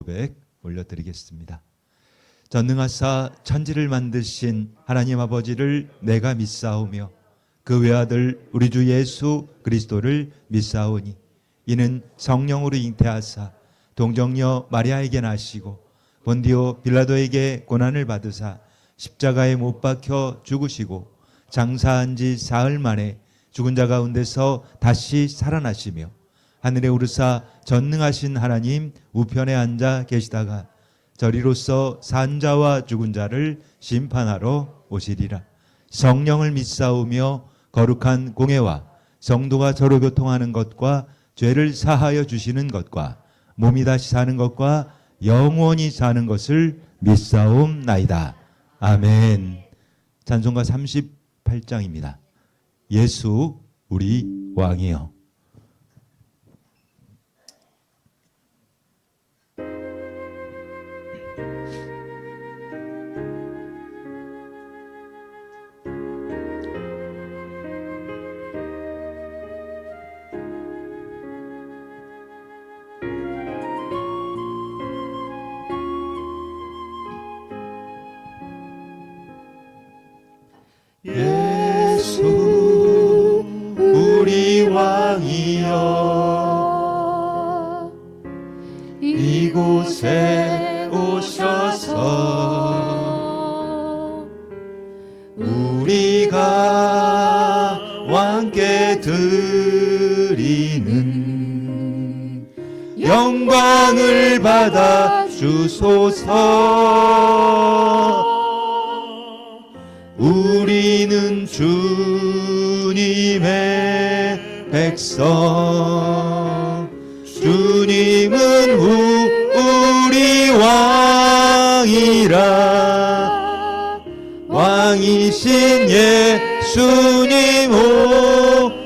고백 올려드리겠습니다. 전능하사 천지를 만드신 하나님 아버지를 내가 믿사오며 그 외아들 우리 주 예수 그리스도를 믿사오니 이는 성령으로 잉태하사 동정녀 마리아에게 나시고 본디오 빌라도에게 고난을 받으사 십자가에 못 박혀 죽으시고 장사한 지 사흘 만에 죽은 자 가운데서 다시 살아나시며 하늘에 오르사 전능하신 하나님 우편에 앉아 계시다가 저리로서 산 자와 죽은 자를 심판하러 오시리라. 성령을 믿사오며 거룩한 공회와 성도가 서로 교통하는 것과 죄를 사하여 주시는 것과 몸이 다시 사는 것과 영원히 사는 것을 믿사옵나이다. 아멘. 찬송가 38장입니다. 예수 우리 왕이여. 예수 우리 왕이여 이곳에 오셔서 우리가 왕께 드리는 영광을 받아 주소서. 우리는 주님의 백성, 주님은 우리 왕이라. 왕이신 예수님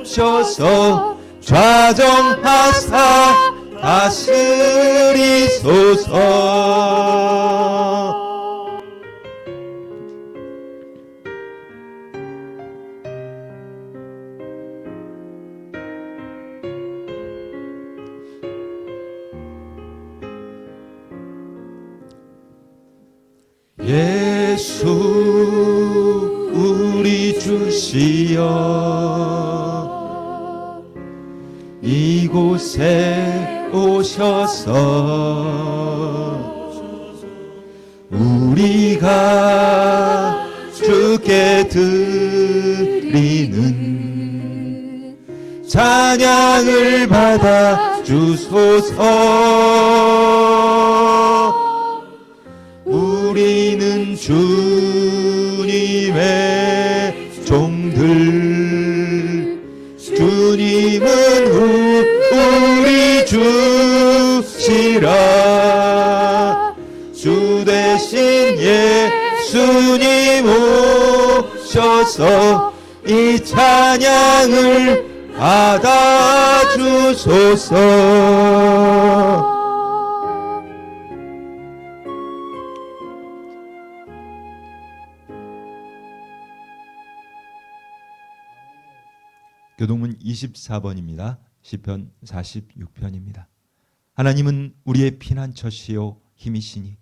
오셔서 좌정하사 다스리소서. 예수 우리 주시여 이곳에 오셔서 우리가 주께 드리는 찬양을 받아 주소서. 우리는 주님의 종들, 주님은 우리 주시라. 주 대신 예수님 오셔서 이 찬양을 받아 주소서. 교동문 24번입니다. 시편 46편입니다. 하나님은 우리의 피난처시요 힘이시니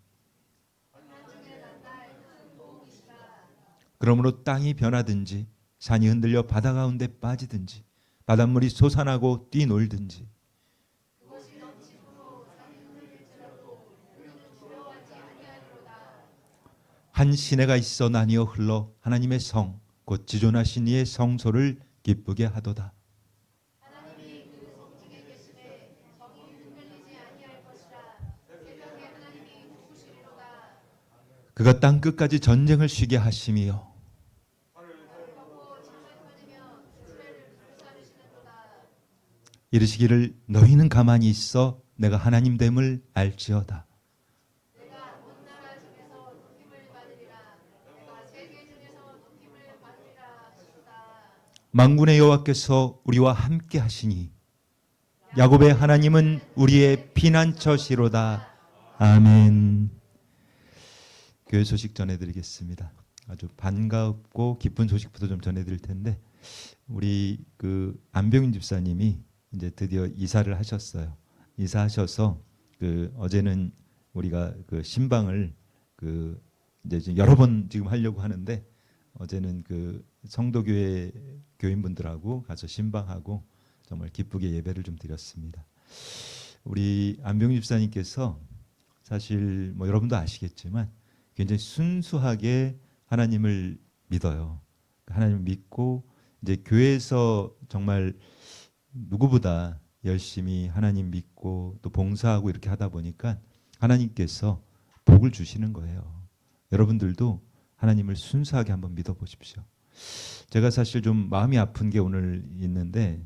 그러므로 땅이 변하든지 산이 흔들려 바다 가운데 빠지든지 바닷물이 솟아나고 뛰놀든지 한 시내가 있어 나뉘어 흘러 하나님의 성 곧 지존하신 이의 성소를 기쁘게 하도다. 하나님이 그 성중에 계시되 정이 흔들리지 아니할 것이라. 새벽에 하나님이 누구시리로다. 그가 땅 끝까지 전쟁을 쉬게 하심이요 이르시기를 너희는 가만히 있어 내가 하나님 됨을 알지어다. 내가 온 나라 중에서 높임을 받으리라. 내가 세계 중에서 높임을 받으리라 하시도다. 만군의 여호와께서 우리와 함께 하시니 야곱의 하나님은 우리의 피난처시로다. 아멘. 교회 소식 전해드리겠습니다. 아주 반갑고 기쁜 소식부터 좀 전해드릴 텐데 우리 그 안병인 집사님이 이제 드디어 이사를 하셨어요. 이사하셔서 그 어제는 우리가 그 신방을 그 이제 지금 여러 번 지금 하려고 하는데 어제는 그 성도교회 교인분들하고 가서 신방하고 정말 기쁘게 예배를 좀 드렸습니다. 우리 안병 집사님께서 사실 뭐 여러분도 아시겠지만 굉장히 순수하게 하나님을 믿어요. 하나님을 믿고 이제 교회에서 정말 누구보다 열심히 하나님 믿고 또 봉사하고 이렇게 하다 보니까 하나님께서 복을 주시는 거예요. 여러분들도 하나님을 순수하게 한번 믿어보십시오. 제가 사실 좀 마음이 아픈 게 오늘 있는데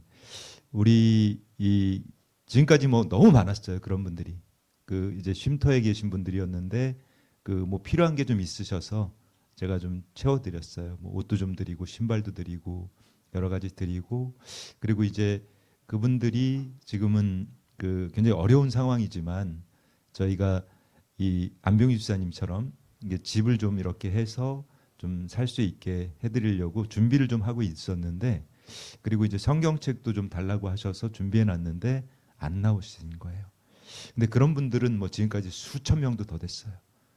우리 이 지금까지 뭐 너무 많았어요. 그런 분들이 그 이제 쉼터에 계신 분들이었는데 그 뭐 필요한 게 좀 있으셔서 제가 좀 채워드렸어요. 뭐 옷도 좀 드리고 신발도 드리고 여러 가지 드리고 그리고 이제 그분들이 지금은 그 굉장히 어려운 상황이지만 저희가 이 안병희 집사님처럼 이게 집을 좀 이렇게 해서 좀 살 수 있게 해드리려고 준비를 좀 하고 있었는데 그리고 이제 성경책도 좀 달라고 하셔서 준비해 놨는데 안 나오신 거예요. 근데 그런 분들은 뭐 지금까지 수천 명도 더 됐어요.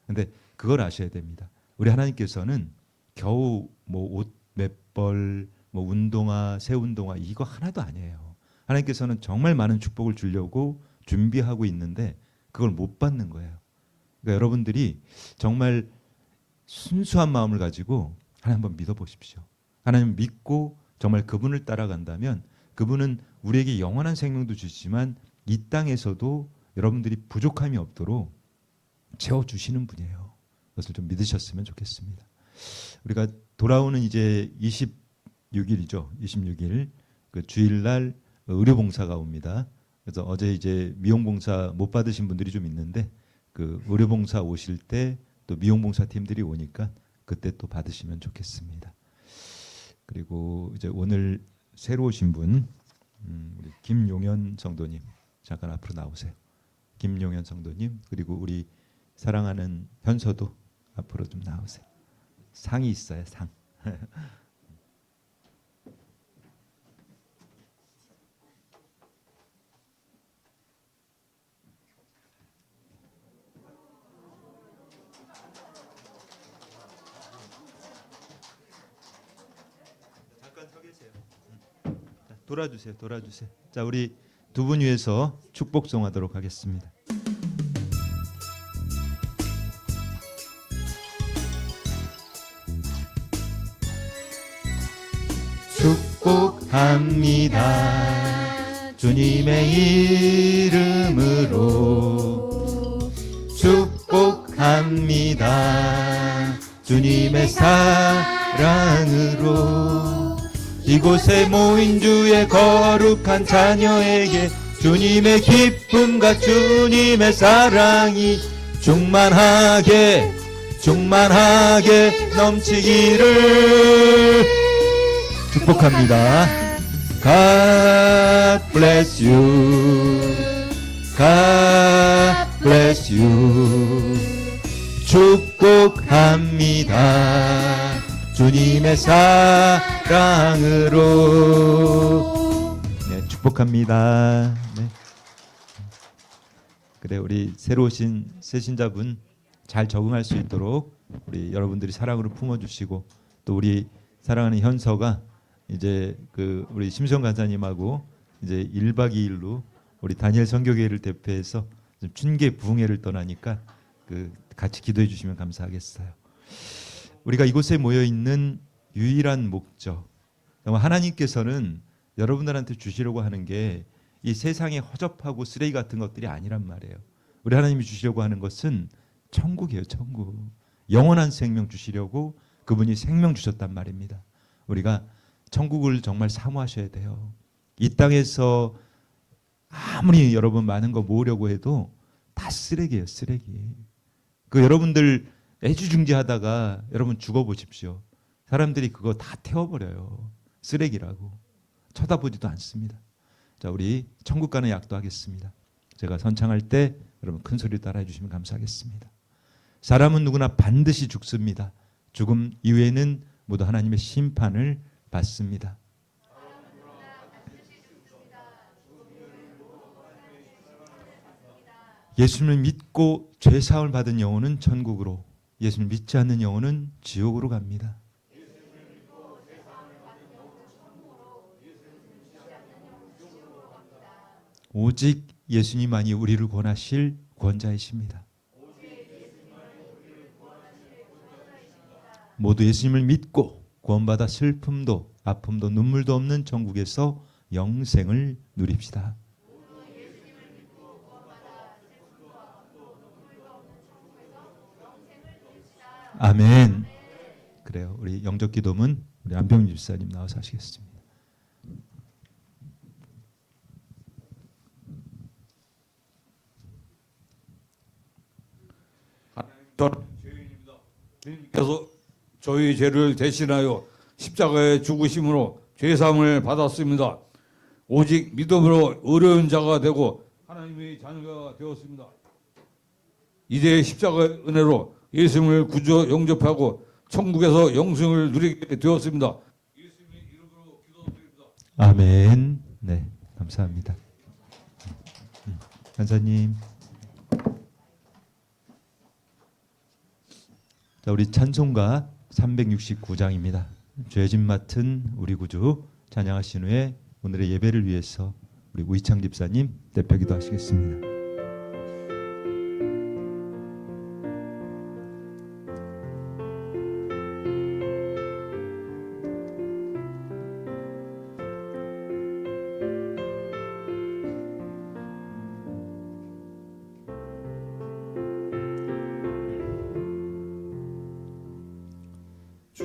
근데 그걸 아셔야 됩니다. 우리 하나님께서는 겨우 뭐 옷 몇 벌, 뭐 운동화, 새 운동화 이거 하나도 아니에요. 하나님께서는 정말 많은 축복을 주려고 준비하고 있는데 그걸 못 받는 거예요. 그러니까 여러분들이 정말 순수한 마음을 가지고 하나님 한번 믿어보십시오. 하나님 믿고 정말 그분을 따라간다면 그분은 우리에게 영원한 생명도 주시지만 이 땅에서도 여러분들이 부족함이 없도록 채워주시는 분이에요. 그것을 좀 믿으셨으면 좋겠습니다. 우리가 돌아오는 이제 26일이죠. 26일 그 주일날 의료봉사가 옵니다. 그래서 어제 이제 미용봉사 못 받으신 분들이 좀 있는데 그 의료봉사 오실 때 또 미용봉사 팀들이 오니까 그때 또 받으시면 좋겠습니다. 그리고 이제 오늘 새로 오신 분 우리 김용현 성도님 잠깐 앞으로 나오세요. 김용현 성도님 그리고 우리 사랑하는 현서도 앞으로 좀 나오세요. 상이 있어요. 상. 잠깐 서 계세요. 돌아주세요. 돌아주세요. 자, 우리 두 분 위해서 축복송하도록 하겠습니다. 축복합니다. 주님의 이름으로 축복합니다. 주님의 사랑으로 이곳에 모인 주의 거룩한 자녀에게 주님의 기쁨과 주님의 사랑이 충만하게 넘치기를 축복합니다. God bless you. God bless you. 축복합니다. 주님의 사랑으로. 네, 축복합니다. 네. 그래 우리 새로 오신 새신자분 잘 적응할 수 있도록 우리 여러분들이 사랑으로 품어주시고 또 우리 사랑하는 현서가 이제 그 우리 심수영 간사님하고 이제 1박 2일로 우리 다니엘 선교회를 대표해서 춘계 부흥회를 떠나니까 그 같이 기도해 주시면 감사하겠어요. 우리가 이곳에 모여 있는 유일한 목적, 정말 하나님께서는 여러분들한테 주시려고 하는 게 이 세상에 허접하고 쓰레기 같은 것들이 아니란 말이에요. 우리 하나님이 주시려고 하는 것은 천국이에요. 천국. 영원한 생명 주시려고 그분이 생명 주셨단 말입니다. 우리가 천국을 정말 사모하셔야 돼요. 이 땅에서 아무리 여러분 많은 거 모으려고 해도 다 쓰레기예요. 쓰레기. 그 여러분들 애지중지하다가 여러분 죽어보십시오. 사람들이 그거 다 태워버려요. 쓰레기라고. 쳐다보지도 않습니다. 자, 우리 천국 가는 약도 하겠습니다. 제가 선창할 때 여러분 큰 소리 따라해 주시면 감사하겠습니다. 사람은 누구나 반드시 죽습니다. 죽음 이후에는 모두 하나님의 심판을 받습니다. 예수님을 믿고 죄 사함을 받은 영혼은 천국으로, 예수님을 믿지 않는 영혼은 지옥으로 갑니다. 오직 예수님만이 우리를 구원하실 구원자이십니다. 모두 예수님을 믿고 구원받아 슬픔도 아픔도 눈물도 없는 천국에서 영생을 누립시다. 아멘. 그래요. 우리 영적 기도문 우리 안병 집사님 나와서 하시겠습니다. 저는 죄인입니다. 주님께서 저희 죄를 대신하여 십자가에 죽으심으로 죄사함을 받았습니다. 오직 믿음으로 의로운 자가 되고 하나님의 자녀가 되었습니다. 이제 십자가의 은혜로 예수님을 구주 영접하고 천국에서 영생을 누리게 되었습니다. 예수님의 이름으로 기도드립니다. 아멘. 네, 감사합니다. 간사님. 자, 우리 찬송가 369장입니다. 죄짐 맡은 우리 구주 찬양하신 후에 오늘의 예배를 위해서 우리 우희창 집사님 대표 기도하시겠습니다.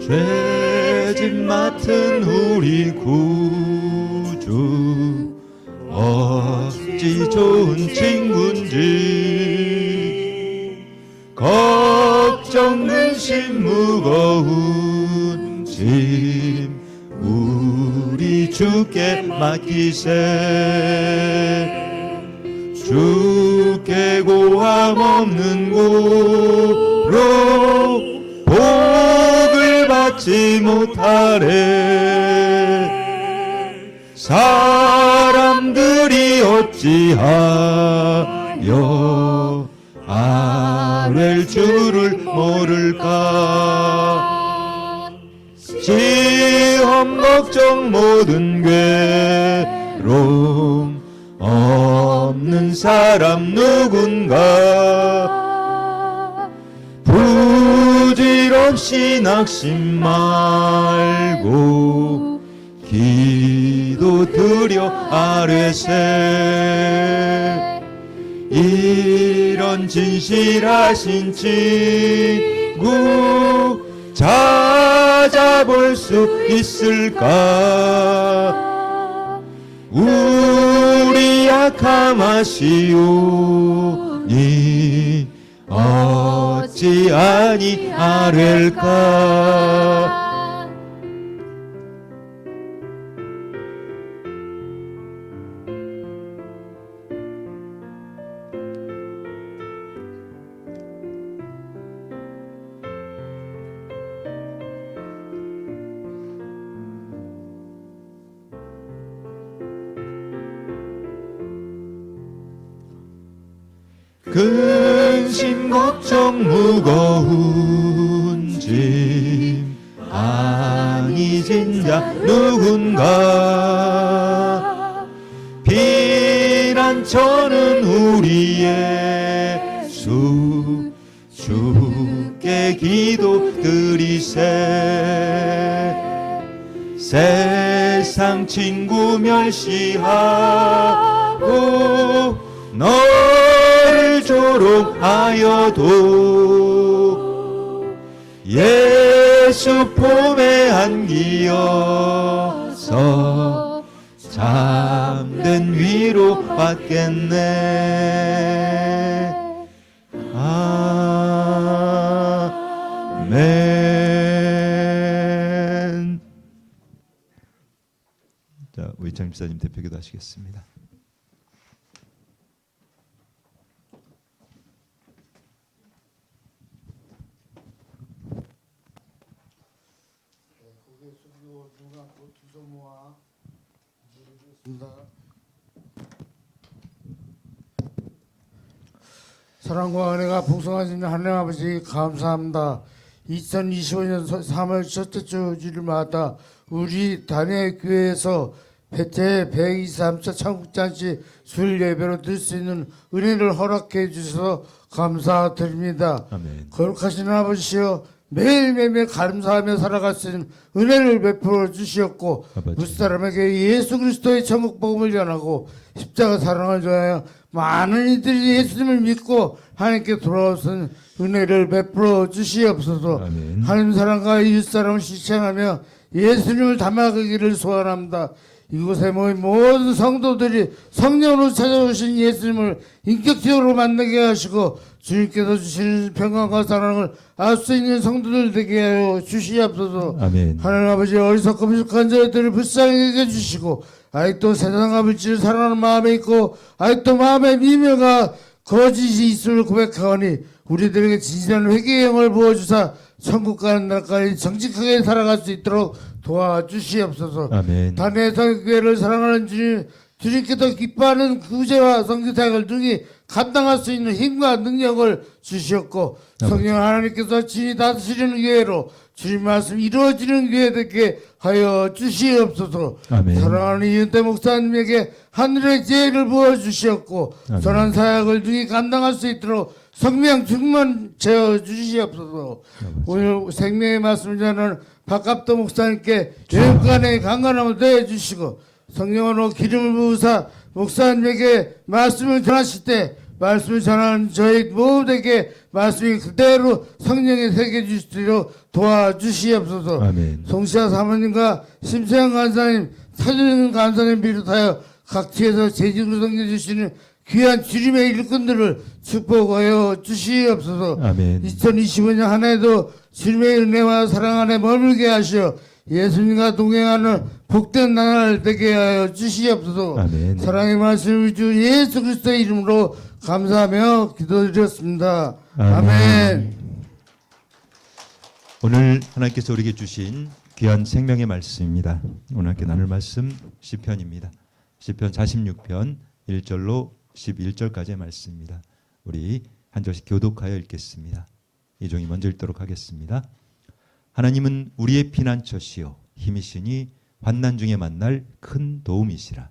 죄짐 맡은 우리 구주 어찌 좋은 친구인지 걱정 근심 무거운 짐 우리 주께 맡기세. 주께 고함 없는 고로 복을 받지 못하래. 사람들이 어찌하여 아랠 줄을 모를까. 시험 걱정 모든 괴로움 없는 사람 누군가. 부질없이 낙심 말고 기도 드려 아뢰세. 이런 진실하신 친구 찾아볼 수 있을까. 우리 약함 아시오니 어찌 아니 아랠까. 근심 걱정 무거운 짐 아니진 자 누군가. 피난처는 우리 예수 주께 기도 드리세. 세상 친구 멸시하고 너를 조롱하여도 예수 품에 안기어서 참된 위로 받겠네. 아멘. 자, 우희창 집사님 대표기도 하시겠습니다. 사랑과 은혜가 풍성하신 하나님 아버지 감사합니다. 2025년 3월 첫째 주일마다 우리 단회 교회에서 제 123차 천국잔치 수요일 예배로 드릴 수 있는 은혜를 허락해 주셔서 감사드립니다. 아멘. 거룩하신 아버지여, 매일매일 감사하며 살아갈 수 있는 은혜를 베풀어 주시었고, 아버지. 무사람에게 예수 그리스도의 천국 복음을 전하고 십자가 사랑을 전하여 많은 이들이 예수님을 믿고 하나님께 돌아오신 은혜를 베풀어 주시옵소서. 아멘. 하나님 사랑과 이웃사랑을 실천하며 예수님을 닮아가기를 소원합니다. 이곳에 모인 모든 성도들이 성령으로 찾아오신 예수님을 인격적으로 만나게 하시고 주님께서 주시는 평강과 사랑을 알 수 있는 성도들 되게 하여 주시옵소서. 아멘. 하나님 아버지, 어리석고 부족한 저희들을 불쌍히 여겨 주시고 아직도 세상과 물질을 사랑하는 마음에 있고 아직도 마음에 미묘가 거짓이 있음을 고백하오니 우리들에게 진실한 회개의 영을 부어주사 천국 가는 날까지 정직하게 살아갈 수 있도록 도와주시옵소서. 아멘. 단회 성교회를 사랑하는 주님께서 기뻐하는 구제와 성교사역을 능히 감당할 수 있는 힘과 능력을 주시었고 성령 하나님께서 진히 다스리는 교회로 주님 말씀 이루어지는 교회 되게 하여 주시옵소서. 아멘. 사랑하는 이은태 목사님에게 하늘의 지혜를 부어주시었고 아멘. 선한 사역을 능히 감당할 수 있도록 성령 충만 채워 주시옵소서. 오늘 생명의 말씀을 전하는 박갑도 목사님께 여행간의 강건함을 더해 주시고 성령으로 기름을 부으사 목사님에게 말씀을 전하실 때 말씀을 전하는 저희 모두에게 말씀이 그대로 성령에 새겨 주시도록 도와주시옵소서. 아멘. 송시아 사모님과 심세영 간사님, 사진 간사님 비롯하여 각지에서 재직으로 섬겨주시는 귀한 주님의 일꾼들을 축복하여 주시옵소서. 아멘. 2025년 한 해도 주님의 은혜와 사랑 안에 머물게 하시어 예수님과 동행하는 복된 나날 되게 하여 주시옵소서. 아멘. 사랑의 말씀 주 예수 그리스도의 이름으로 감사하며 기도드렸습니다. 아멘. 아멘. 오늘 하나님께서 우리에게 주신 귀한 생명의 말씀입니다. 오늘 함께 나눌 말씀 시편입니다. 시편 46편 1절로 11절까지의 말씀입니다. 우리 한 절씩 교독하여 읽겠습니다. 이종이 먼저 읽도록 하겠습니다. 하나님은 우리의 피난처시요 힘이시니 환난 중에 만날 큰 도움이시라.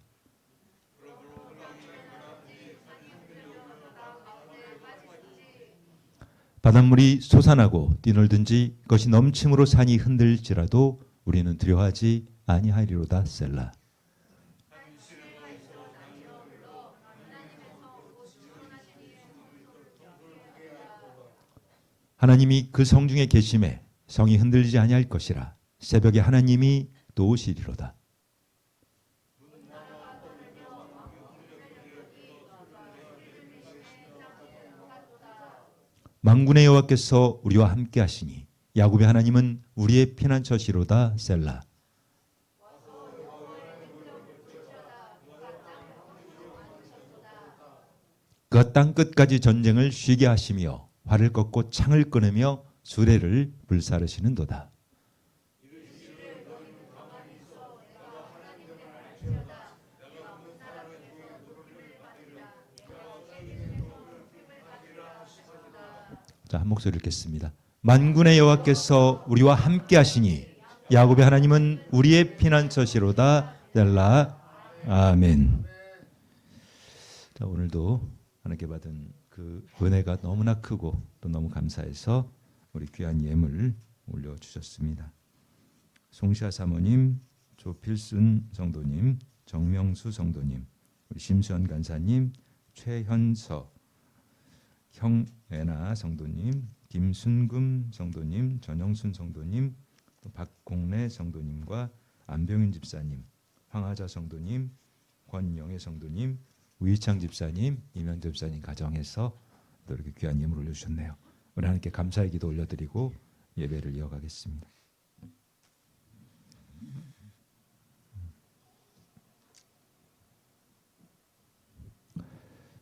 바닷물이 솟아나고 뛰놀든지 그것이 넘침으로 산이 흔들지라도 우리는 두려워하지 아니하리로다. 셀라. 하나님이 그 성중에 계심에 성이 흔들리지 아니할 것이라. 새벽에 하나님이 도우시리로다. 만군의 여호와께서 우리와 함께 하시니 야곱의 하나님은 우리의 피난처시로다. 셀라. 그 땅 끝까지 전쟁을 쉬게 하시며 활을 꺾고 창을 끊으며 수레를 불사르시는도다. 자, 한 목소리 읽겠습니다. 만군의 여호와께서 우리와 함께 하시니 야곱의 하나님은 우리의 피난처시로다. 셀라. 아멘. 자, 오늘도 하나님께 받은 그 은혜가 너무나 크고 또 너무 감사해서 우리 귀한 예물 올려주셨습니다. 송시아 사모님, 조필순 성도님, 정명수 성도님, 우리 심수현 간사님, 최현서, 형애나 성도님, 김순금 성도님, 전영순 성도님, 또 박공래 성도님과 안병윤 집사님, 황하자 성도님, 권영애 성도님, 우희창 집사님, 이명재 집사님 가정에서 또 이렇게 귀한 예물 올려주셨네요. 우리 하나님께 감사의 기도 올려드리고 예배를 이어가겠습니다.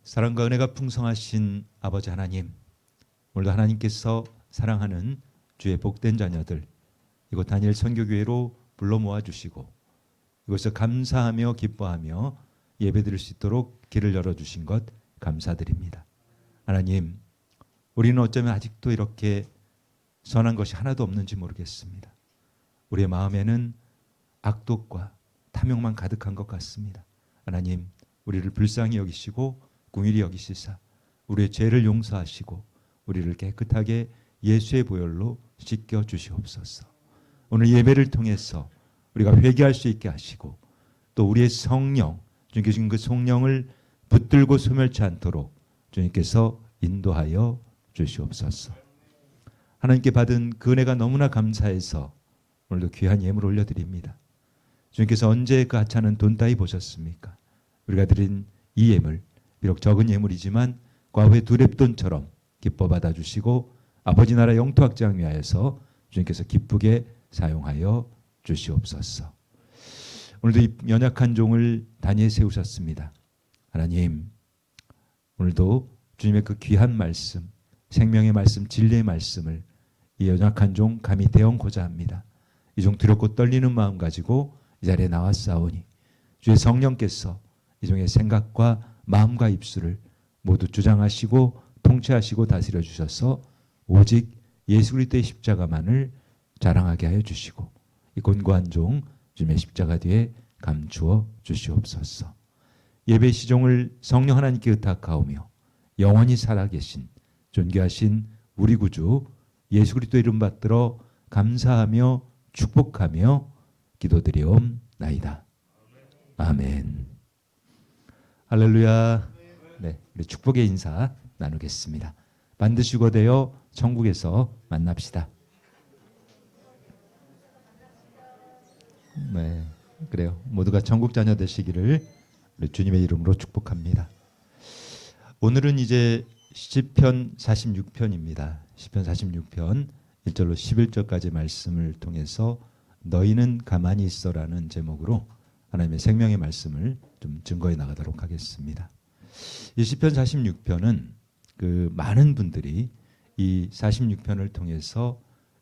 사랑과 은혜가 풍성하신 아버지 하나님, 오늘도 하나님께서 사랑하는 주의 복된 자녀들 이곳 다니엘 선교교회로 불러 모아주시고 이곳에서 감사하며 기뻐하며 예배드릴 수 있도록 길을 열어주신 것 감사드립니다. 하나님, 우리는 어쩌면 아직도 이렇게 선한 것이 하나도 없는지 모르겠습니다. 우리의 마음에는 악독과 탐욕만 가득한 것 같습니다. 하나님, 우리를 불쌍히 여기시고 긍휼히 여기시사 우리의 죄를 용서하시고 우리를 깨끗하게 예수의 보혈로 씻겨 주시옵소서. 오늘 예배를 통해서 우리가 회개할 수 있게 하시고 또 우리의 성령, 주님께 주신 그 성령을 붙들고 소멸치 않도록 주님께서 인도하여 주시옵소서. 하나님께 받은 그 은혜가 너무나 감사해서 오늘도 귀한 예물 올려드립니다. 주님께서 언제 그 하찮은 돈 따위 보셨습니까? 우리가 드린 이 예물, 비록 적은 예물이지만 과후의 두 렙돈처럼 기뻐 받아주시고 아버지 나라 영토 확장 위하여서 주님께서 기쁘게 사용하여 주시옵소서. 오늘도 이 연약한 종을 단위에 세우셨습니다. 하나님, 오늘도 주님의 그 귀한 말씀, 생명의 말씀, 진리의 말씀을 이 연약한 종 감히 대언고자 합니다. 이 종 두렵고 떨리는 마음 가지고 이 자리에 나왔사오니 주의 성령께서 이 종의 생각과 마음과 입술을 모두 주장하시고 통치하시고 다스려 주셔서 오직 예수 그리스도의 십자가만을 자랑하게 하여 주시고 이 곤고한 종 주님의 십자가 뒤에 감추어 주시옵소서. 예배 시종을 성령 하나님께 의탁하오며 영원히 살아계신 존귀하신 우리 구주 예수 그리스도 이름 받들어 감사하며 축복하며 기도드리옵나이다. 아멘. 할렐루야. 네, 우리 축복의 인사 나누겠습니다. 반드시 거되어 천국에서 만납시다. 네, 그래요. 모두가 천국 자녀 되시기를 우리 주님의 이름으로 축복합니다. 오늘은 이제 시편 46편입니다. 시편 46편 1절로 11절까지 말씀을 통해서 너희는 가만히 있어라는 제목으로 하나님의 생명의 말씀을 좀 증거해 나가도록 하겠습니다. 이 시편 46편은 그 많은 분들이 이 46편을 통해서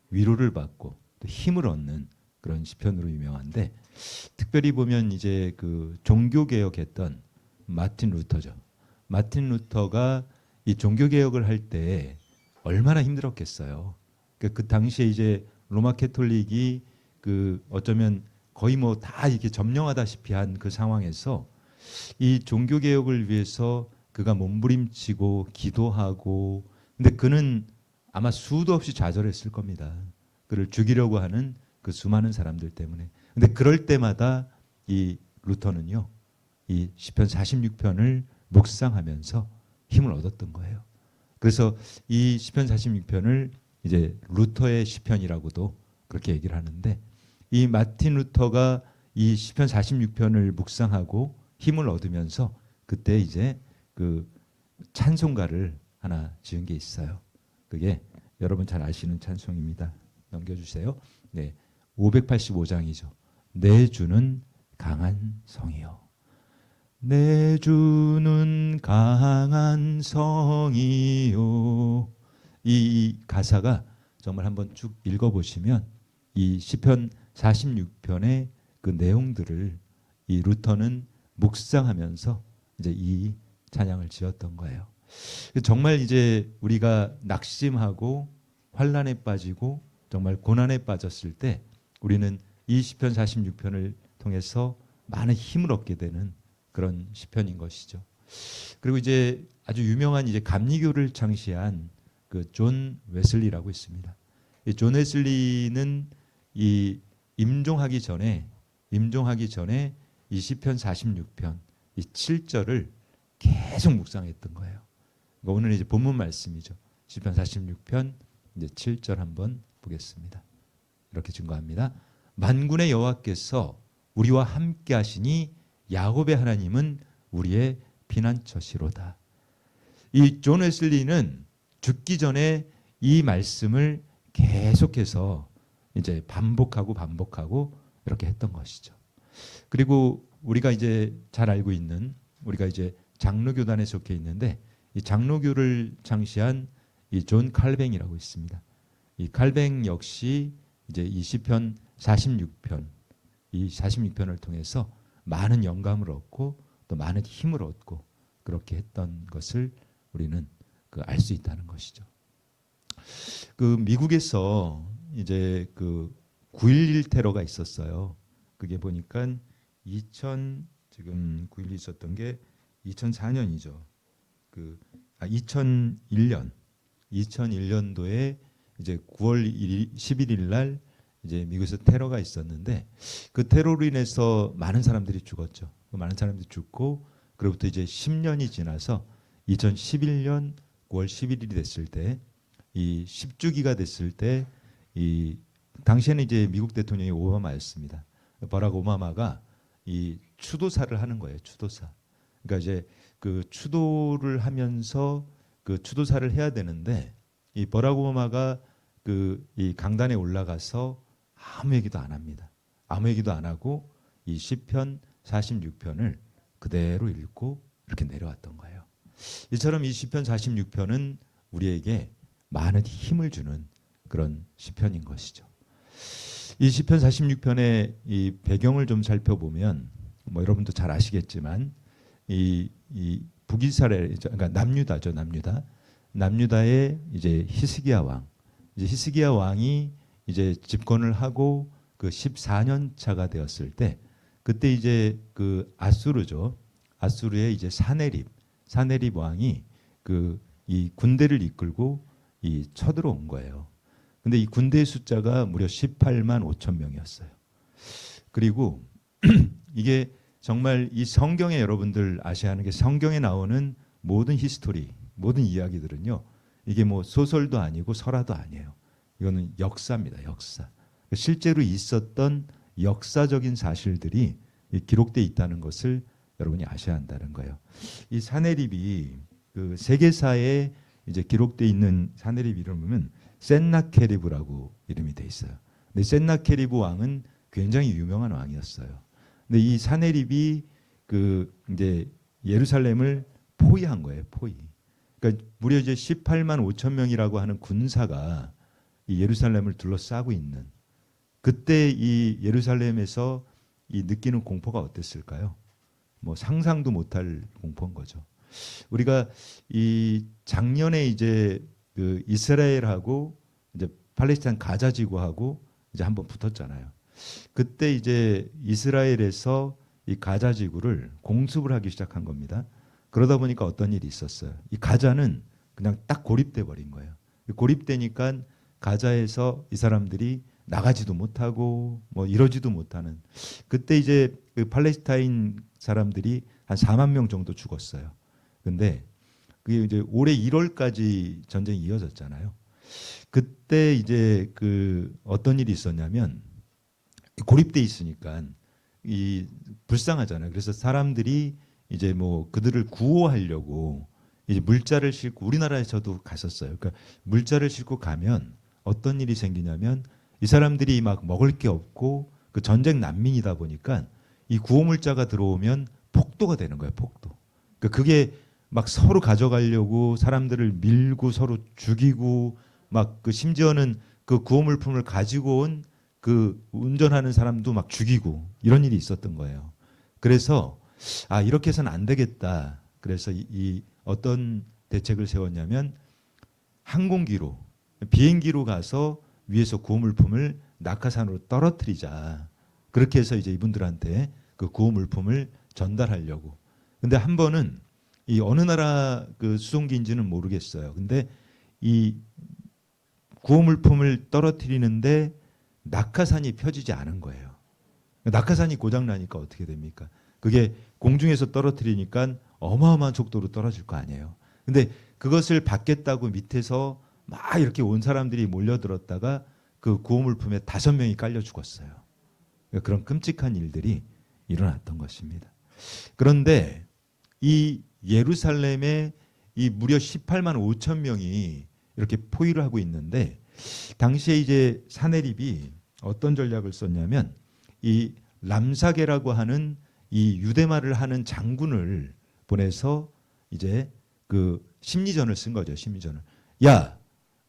위로를 받고 또 힘을 얻는 그런 시편으로 유명한데, 특별히 보면 이제 그 종교 개혁했던 마틴 루터죠. 마틴 루터가 이 종교 개혁을 할 때 얼마나 힘들었겠어요. 그 당시에 이제 로마 캐톨릭이 그 어쩌면 거의 뭐 다 이렇게 점령하다시피 한 그 상황에서 이 종교 개혁을 위해서 그가 몸부림치고 기도하고, 근데 그는 아마 수도 없이 좌절했을 겁니다. 그를 죽이려고 하는 그 수많은 사람들 때문에. 근데 그럴 때마다 이 루터는요, 이 시편 46편을 묵상하면서 힘을 얻었던 거예요. 그래서 이 시편 46편을 이제 루터의 시편이라고도 그렇게 얘기를 하는데, 이 마틴 루터가 이 시편 46편을 묵상하고 힘을 얻으면서 그때 이제 그 찬송가를 하나 지은 게 있어요. 그게 여러분 잘 아시는 찬송입니다. 넘겨주세요. 네, 585장이죠. 내 주는 강한 성이요. 내 주는 강한 성이요. 이 가사가 정말 한번 쭉 읽어보시면 이 시편 46편의 그 내용들을 이 루터는 묵상하면서 이제 이 찬양을 지었던 거예요. 정말 이제 우리가 낙심하고 환난에 빠지고 정말 고난에 빠졌을 때 우리는 이 시편 46편을 통해서 많은 힘을 얻게 되는 그런 시편인 것이죠. 그리고 이제 아주 유명한 이제 감리교를 창시한 그 존 웨슬리라고 있습니다. 이 존 웨슬리는 이 임종하기 전에 이 시편 46편 이 7절을 계속 묵상했던 거예요. 그러니까 오늘 이제 본문 말씀이죠. 시편 46편 이제 7절 한번 보겠습니다. 이렇게 증거합니다. 만군의 여호와께서 우리와 함께 하시니 야곱의 하나님은 우리의 피난처시로다. 이 존 웨슬리는 죽기 전에 이 말씀을 계속해서 이제 반복하고 이렇게 했던 것이죠. 그리고 우리가 이제 잘 알고 있는, 우리가 이제 장로교단에 속해 있는데 이 장로교를 창시한 이 존 칼뱅이라고 있습니다. 이 칼뱅 역시 이제 이 시편 46편, 이 46편을 통해서 많은 영감을 얻고 또 많은 힘을 얻고 그렇게 했던 것을 우리는 알 수 있다는 것이죠. 그 미국에서 이제 그 9.11 테러가 있었어요. 그게 보니까 지금 9.11 있었던 게 2004년이죠. 2001년도에 이제 9월 11일 날 이제 미국에서 테러가 있었는데 그 테러로 인해서 많은 사람들이 죽었죠. 많은 사람들이 죽고 그로부터 이제 10년이 지나서 2011년 9월 11일이 됐을 때 이 10주기가 됐을 때 이 당시에는 이제 미국 대통령이 오바마였습니다. 버락 오바마가 이 추도사를 하는 거예요. 추도사. 그러니까 이제 그 추도를 하면서 그 추도사를 해야 되는데 이 버락 오바마가 이 강단에 올라가서 아무 얘기도 안 합니다. 아무 얘기도 안 하고 이 시편 46편을 그대로 읽고 이렇게 내려왔던 거예요. 이처럼 이 시편 46편은 우리에게 많은 힘을 주는 그런 시편인 것이죠. 이 시편 46편의 이 배경을 좀 살펴보면 뭐 여러분도 잘 아시겠지만 이 북이스라엘 그러니까 남유다죠. 남유다의 이제 히스기야 왕. 이제 히스기야 왕이 이제 집권을 하고 그 14년 차가 되었을 때 그때 이제 그 아수르죠. 아수르의 이제 사네립 왕이 이 군대를 이끌고 이 쳐들어온 거예요. 근데 이 군대의 숫자가 무려 18만 5천 명이었어요. 그리고 이게 정말 이 성경에 여러분들 아셔야 하는 게 성경에 나오는 모든 히스토리, 모든 이야기들은요. 이게 뭐 소설도 아니고 설화도 아니에요. 이거는 역사입니다. 역사. 실제로 있었던 역사적인 사실들이 기록되어 있다는 것을 여러분이 아셔야 한다는 거예요. 이 사네립이 그 세계사에 이제 기록되어 있는 사네립 이름은 센나케리브라고 이름이 돼 있어요. 근데 센나케리브 왕은 굉장히 유명한 왕이었어요. 근데 이 사네립이 이제 예루살렘을 포위한 거예요. 그러니까 무려 이제 18만 5천 명이라고 하는 군사가 이 예루살렘을 둘러싸고 있는 그때 이 예루살렘에서 이 느끼는 공포가 어땠을까요? 뭐 상상도 못할 공포인 거죠. 우리가 이 작년에 이제 그 이스라엘하고 이제 팔레스타인 가자 지구하고 이제 한번 붙었잖아요. 그때 이제 이스라엘에서 이 가자 지구를 공습을 하기 시작한 겁니다. 그러다 보니까 어떤 일이 있었어요. 이 가자는 그냥 딱 고립돼 버린 거예요. 고립되니까 가자에서 이 사람들이 나가지도 못하고 뭐 이러지도 못하는 그때 이제 그 팔레스타인 사람들이 한 4만 명 정도 죽었어요. 근데 그게 이제 올해 1월까지 전쟁이 이어졌잖아요. 그때 이제 그 어떤 일이 있었냐면 고립돼 있으니까 이 불쌍하잖아요. 그래서 사람들이 이제 뭐 그들을 구호하려고 이제 물자를 싣고 우리나라에서도 갔었어요. 그러니까 물자를 싣고 가면 어떤 일이 생기냐면 이 사람들이 막 먹을 게 없고 그 전쟁 난민이다 보니까 이 구호물자가 들어오면 폭도가 되는 거예요. 폭도. 그러니까 그게 막 서로 가져가려고 사람들을 밀고 서로 죽이고 막 그 심지어는 그 구호물품을 가지고 온 그 운전하는 사람도 막 죽이고 이런 일이 있었던 거예요. 그래서 이렇게 해서는 안 되겠다. 그래서 이 어떤 대책을 세웠냐면 항공기로 비행기로 가서 위에서 구호물품을 낙하산으로 떨어뜨리자. 그렇게 해서 이제 이분들한테 그 구호물품을 전달하려고. 근데 한 번은 이 어느 나라 그 수송기인지는 모르겠어요. 근데 이 구호물품을 떨어뜨리는데 낙하산이 펴지지 않은 거예요. 낙하산이 고장 나니까 어떻게 됩니까? 그게 공중에서 떨어뜨리니까 어마어마한 속도로 떨어질 거 아니에요. 근데 그것을 받겠다고 밑에서 막 이렇게 온 사람들이 몰려들었다가 그 구호물품에 5명이 깔려 죽었어요. 그런 끔찍한 일들이 일어났던 것입니다. 그런데 이 예루살렘에 이 무려 18만 5천 명이 이렇게 포위를 하고 있는데 당시에 이제 사네립이 어떤 전략을 썼냐면 이 람사게라고 하는 이 유대말을 하는 장군을 보내서 이제 그 심리전을 쓴 거죠. 심리전을. 야,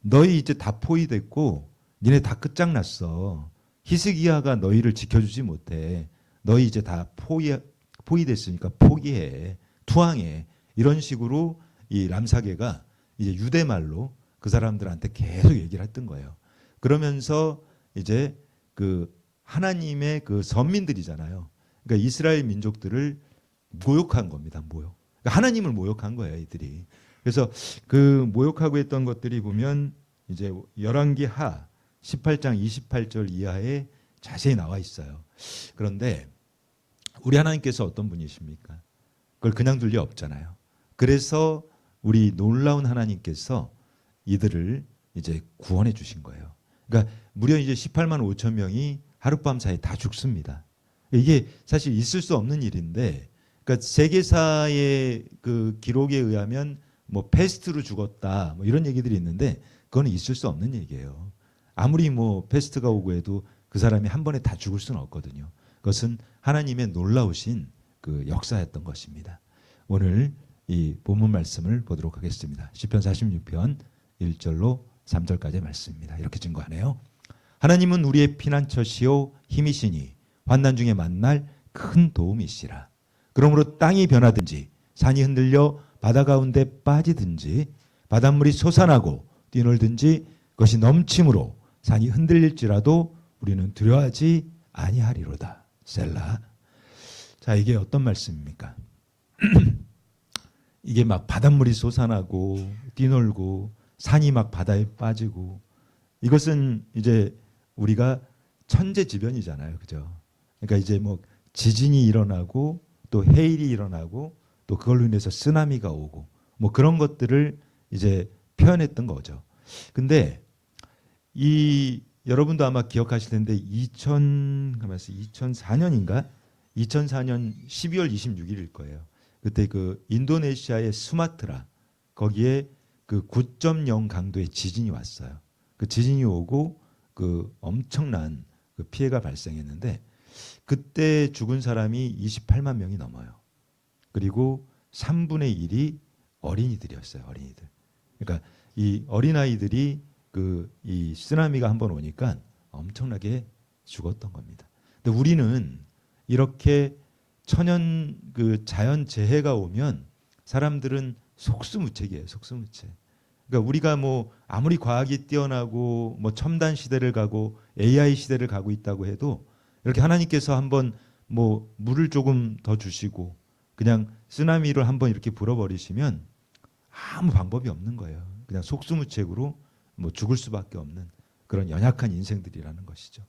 너희 이제 다 포위됐고 니네 다 끝장났어. 히스기야가 너희를 지켜주지 못해. 너희 이제 다 포위됐으니까 포기해. 투항해. 이런 식으로 이 람사게가 이제 유대말로 그 사람들한테 계속 얘기를 했던 거예요. 그러면서 이제 그 하나님의 그 선민들이잖아요. 그러니까 이스라엘 민족들을 모욕한 겁니다. 모욕. 그러니까 하나님을 모욕한 거예요, 이들이. 그래서 그 모욕하고 했던 것들이 보면 이제 열왕기 하 18장 28절 이하에 자세히 나와 있어요. 그런데 우리 하나님께서 어떤 분이십니까? 그걸 그냥 둘 리 없잖아요. 그래서 우리 놀라운 하나님께서 이들을 이제 구원해 주신 거예요. 그러니까 무려 이제 18만 5천 명이 하룻밤 사이에 다 죽습니다. 이게 사실 있을 수 없는 일인데, 그러니까 세계사의 그 기록에 의하면 뭐 패스트로 죽었다 뭐 이런 얘기들이 있는데 그거는 있을 수 없는 얘기예요. 아무리 뭐 패스트가 오고 해도 그 사람이 한 번에 다 죽을 수는 없거든요. 그것은 하나님의 놀라우신 그 역사였던 것입니다. 오늘 이 본문 말씀을 보도록 하겠습니다. 시편 46편 1절로 3절까지의 말씀입니다. 이렇게 증거하네요. 하나님은 우리의 피난처시요 힘이시니 환난 중에 만날 큰 도움이시라. 그러므로 땅이 변하든지 산이 흔들려 바다 가운데 빠지든지 바닷물이 솟아나고 뛰놀든지 그것이 넘침으로 산이 흔들릴지라도 우리는 두려워하지 아니하리로다. 셀라. 자, 이게 어떤 말씀입니까? 이게 막 바닷물이 솟아나고 뛰놀고 산이 막 바다에 빠지고 이것은 이제 우리가 천재지변이잖아요. 그죠? 그러니까 이제 뭐 지진이 일어나고 또 해일이 일어나고 또 그걸로 인해서 쓰나미가 오고 뭐 그런 것들을 이제 표현했던 거죠. 근데 이 여러분도 아마 기억하실 텐데 2004년인가? 2004년 12월 26일일 거예요. 그때 그 인도네시아의 수마트라 거기에 그 9.0 강도의 지진이 왔어요. 그 지진이 오고 그 엄청난 그 피해가 발생했는데 그때 죽은 사람이 28만 명이 넘어요. 그리고 3분의 1이 어린이들이었어요. 어린이들. 그러니까 이 어린아이들이 그 이 쓰나미가 한번 오니까 엄청나게 죽었던 겁니다. 근데 우리는 이렇게 천연 그 자연 재해가 오면 사람들은 속수무책이에요. 속수무책. 그러니까 우리가 뭐 아무리 과학이 뛰어나고 뭐 첨단 시대를 가고 AI 시대를 가고 있다고 해도 이렇게 하나님께서 한번 뭐 물을 조금 더 주시고 그냥 쓰나미를 한번 이렇게 불어버리시면 아무 방법이 없는 거예요. 그냥 속수무책으로 뭐 죽을 수밖에 없는 그런 연약한 인생들이라는 것이죠.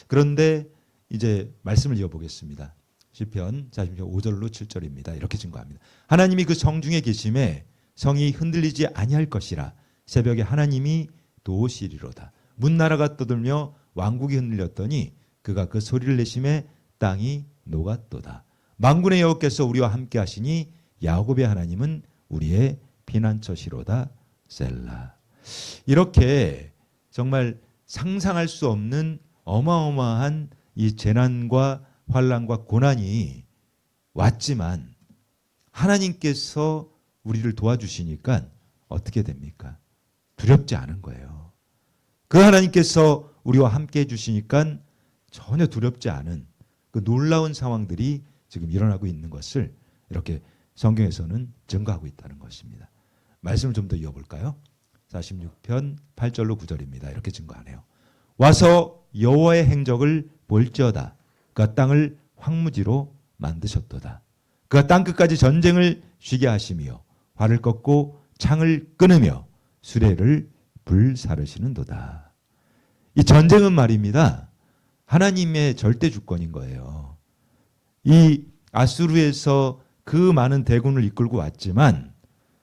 그런데 이제 말씀을 이어보겠습니다. 시편 40편 5절로 7절입니다. 이렇게 증거합니다. 하나님이 그 성중에 계심에 성이 흔들리지 아니할 것이라. 새벽에 하나님이 도우시리로다. 문나라가 떠들며 왕국이 흔들렸더니 그가 그 소리를 내심에 땅이 녹았도다. 만군의 여호와께서 우리와 함께 하시니 야곱의 하나님은 우리의 피난처시로다. 셀라. 이렇게 정말 상상할 수 없는 어마어마한 이 재난과 환난과 고난이 왔지만 하나님께서 우리를 도와주시니까 어떻게 됩니까? 두렵지 않은 거예요. 그 하나님께서 우리와 함께 해주시니까 전혀 두렵지 않은 그 놀라운 상황들이 지금 일어나고 있는 것을 이렇게 성경에서는 증거하고 있다는 것입니다. 말씀을 좀 더 이어볼까요? 46편 8절로 9절입니다. 이렇게 증거하네요. 와서 여호와의 행적을 볼지어다. 그가 땅을 황무지로 만드셨도다. 그가 땅끝까지 전쟁을 쉬게 하시며 활을 꺾고 창을 끊으며 수레를 불사르시는도다. 이 전쟁은 말입니다. 하나님의 절대 주권인 거예요. 이 아수르에서 그 많은 대군을 이끌고 왔지만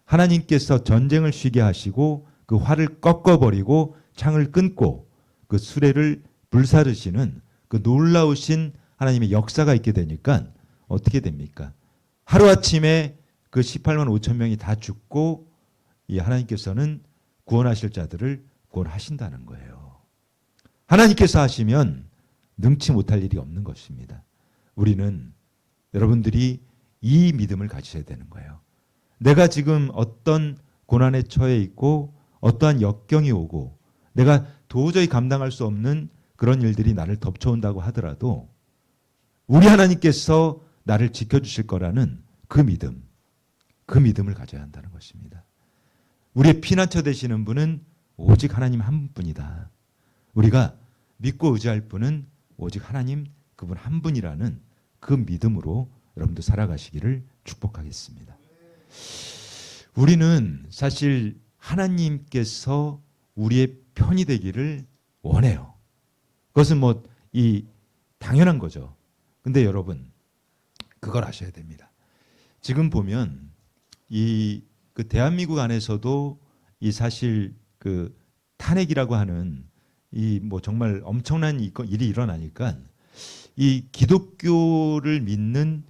하나님께서 전쟁을 쉬게 하시고 그 활을 꺾어버리고 창을 끊고 그 수레를 불사르시는 그 놀라우신 하나님의 역사가 있게 되니까 어떻게 됩니까? 하루아침에 그 18만 5천 명이 다 죽고 이 하나님께서는 구원하실 자들을 구원하신다는 거예요. 하나님께서 하시면 능치 못할 일이 없는 것입니다. 우리는 여러분들이 이 믿음을 가지셔야 되는 거예요. 내가 지금 어떤 고난에 처해 있고 어떠한 역경이 오고 내가 도저히 감당할 수 없는 그런 일들이 나를 덮쳐온다고 하더라도 우리 하나님께서 나를 지켜주실 거라는 그 믿음을 가져야 한다는 것입니다. 우리의 피난처 되시는 분은 오직 하나님 한 분뿐이다. 우리가 믿고 의지할 분은 오직 하나님 그분 한 분이라는 그 믿음으로 여러분도 살아가시기를 축복하겠습니다. 우리는 사실 하나님께서 우리의 편이 되기를 원해요. 그것은 이 당연한 거죠. 근데 여러분 그걸 아셔야 됩니다. 지금 보면 그 대한민국 안에서도 이 사실 그 탄핵이라고 하는 정말 엄청난 일이 일어나니까 이 기독교를 믿는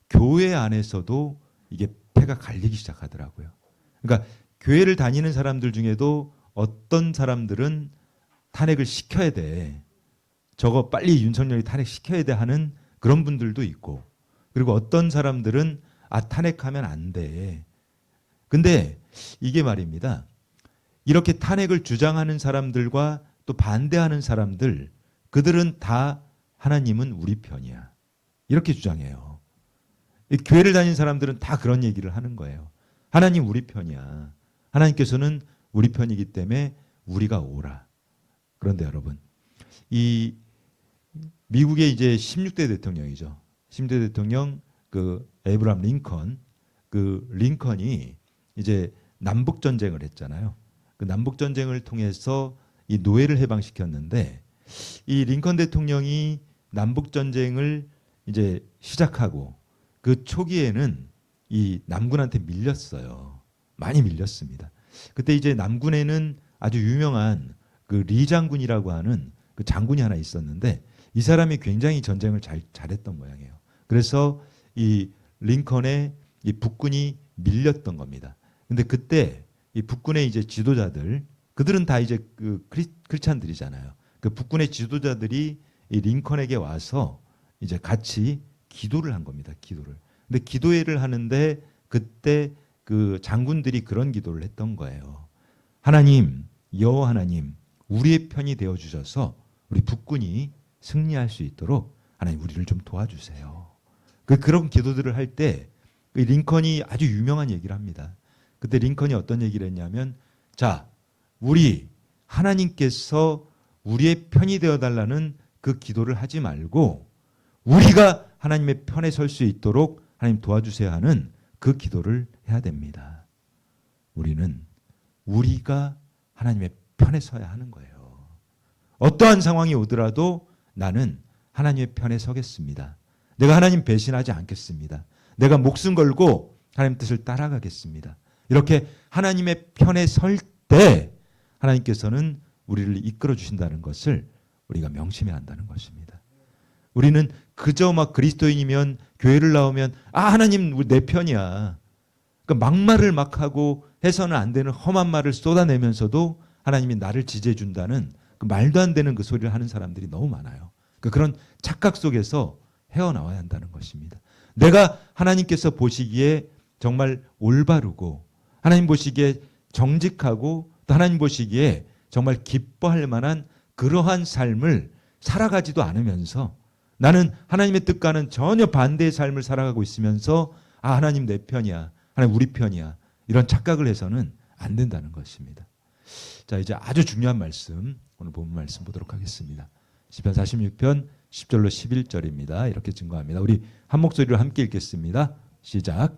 교회 안에서도 이게 패가 갈리기 시작하더라고요. 그러니까 교회를 다니는 사람들 중에도 어떤 사람들은 탄핵을 시켜야 돼. 저거 빨리 윤석열이 탄핵시켜야 돼 하는 그런 분들도 있고, 그리고 어떤 사람들은 탄핵하면 안 돼. 근데 이게 말입니다. 이렇게 탄핵을 주장하는 사람들과 또 반대하는 사람들, 그들은 다 하나님은 우리 편이야. 이렇게 주장해요. 교회를 다니는 사람들은 다 그런 얘기를 하는 거예요. 하나님 우리 편이야. 하나님께서는 우리 편이기 때문에 우리가 오라. 그런데 여러분, 이 미국의 이제 16대 대통령이죠. 16대 대통령 그 에이브람 링컨, 그 링컨이 이제 남북 전쟁을 했잖아요. 그 남북 전쟁을 통해서 이 노예를 해방시켰는데, 이 링컨 대통령이 남북 전쟁을 이제 시작하고 그 초기에는 이 남군한테 밀렸어요. 많이 밀렸습니다. 그때 이제 남군에는 아주 유명한 그 리 장군이라고 하는 그 장군이 하나 있었는데, 이 사람이 굉장히 전쟁을 잘했던 모양이에요. 그래서 이 링컨의 이 북군이 밀렸던 겁니다. 근데 그때 이 북군의 이제 지도자들, 그들은 다 이제 그 크리스찬들이잖아요. 그 북군의 지도자들이 이 링컨에게 와서 이제 같이 기도를 한 겁니다. 기도를. 근데 기도회를 하는데 그때 그 장군들이 그런 기도를 했던 거예요. 하나님, 여호와 하나님, 우리의 편이 되어 주셔서 우리 북군이 승리할 수 있도록 하나님 우리를 좀 도와주세요. 그런 기도들을 할 때 링컨이 아주 유명한 얘기를 합니다. 그때 링컨이 어떤 얘기를 했냐면, 자, 우리 하나님께서 우리의 편이 되어 달라는 그 기도를 하지 말고 우리가 하나님의 편에 설 수 있도록 하나님 도와주세요 하는 그 기도를 해야 됩니다. 우리가 하나님의 편에 서야 하는 거예요. 어떠한 상황이 오더라도 나는 하나님의 편에 서겠습니다. 내가 하나님 배신하지 않겠습니다. 내가 목숨 걸고 하나님 뜻을 따라가겠습니다. 이렇게 하나님의 편에 설 때 하나님께서는 우리를 이끌어 주신다는 것을 우리가 명심해야 한다는 것입니다. 우리는 그저 막 그리스도인이면 교회를 나오면 하나님 내 편이야. 그러니까 막말을 막 하고 해서는 안 되는 험한 말을 쏟아내면서도 하나님이 나를 지지해 준다는 그 말도 안 되는 그 소리를 하는 사람들이 너무 많아요. 그러니까 그런 착각 속에서 헤어나와야 한다는 것입니다. 내가 하나님께서 보시기에 정말 올바르고 하나님 보시기에 정직하고 또 하나님 보시기에 정말 기뻐할 만한 그러한 삶을 살아가지도 않으면서 나는 하나님의 뜻과는 전혀 반대의 삶을 살아가고 있으면서 하나님 내 편이야, 하나님 우리 편이야, 이런 착각을 해서는 안 된다는 것입니다. 자, 이제 아주 중요한 말씀, 오늘 본문 말씀 보도록 하겠습니다. 시편 46편 10절로 11절입니다. 이렇게 증거합니다. 우리 한 목소리로 함께 읽겠습니다. 시작.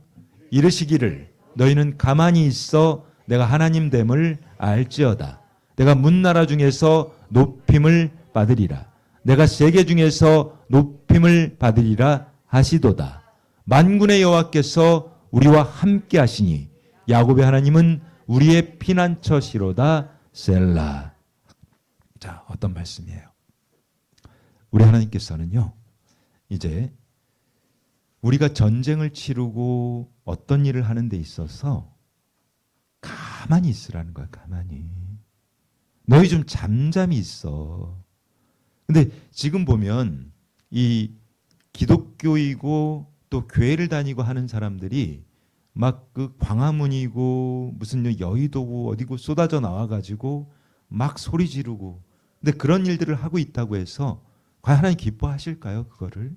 이르시기를 너희는 가만히 있어 내가 하나님 됨을 알지어다. 내가 문나라 중에서 높임을 받으리라. 내가 세계 중에서 높임을 받으리라 하시도다. 만군의 여호와께서 우리와 함께 하시니 야곱의 하나님은 우리의 피난처시로다. 셀라. 자, 어떤 말씀이에요? 우리 하나님께서는요, 이제 우리가 전쟁을 치르고 어떤 일을 하는 데 있어서 가만히 있으라는 거야. 가만히. 너희 좀 잠잠히 있어. 근데 지금 보면 이 기독교이고 또 교회를 다니고 하는 사람들이 막 그 광화문이고 무슨 여의도고 어디고 쏟아져 나와가지고 막 소리 지르고, 근데 그런 일들을 하고 있다고 해서 과연 하나님 기뻐하실까요? 그거를?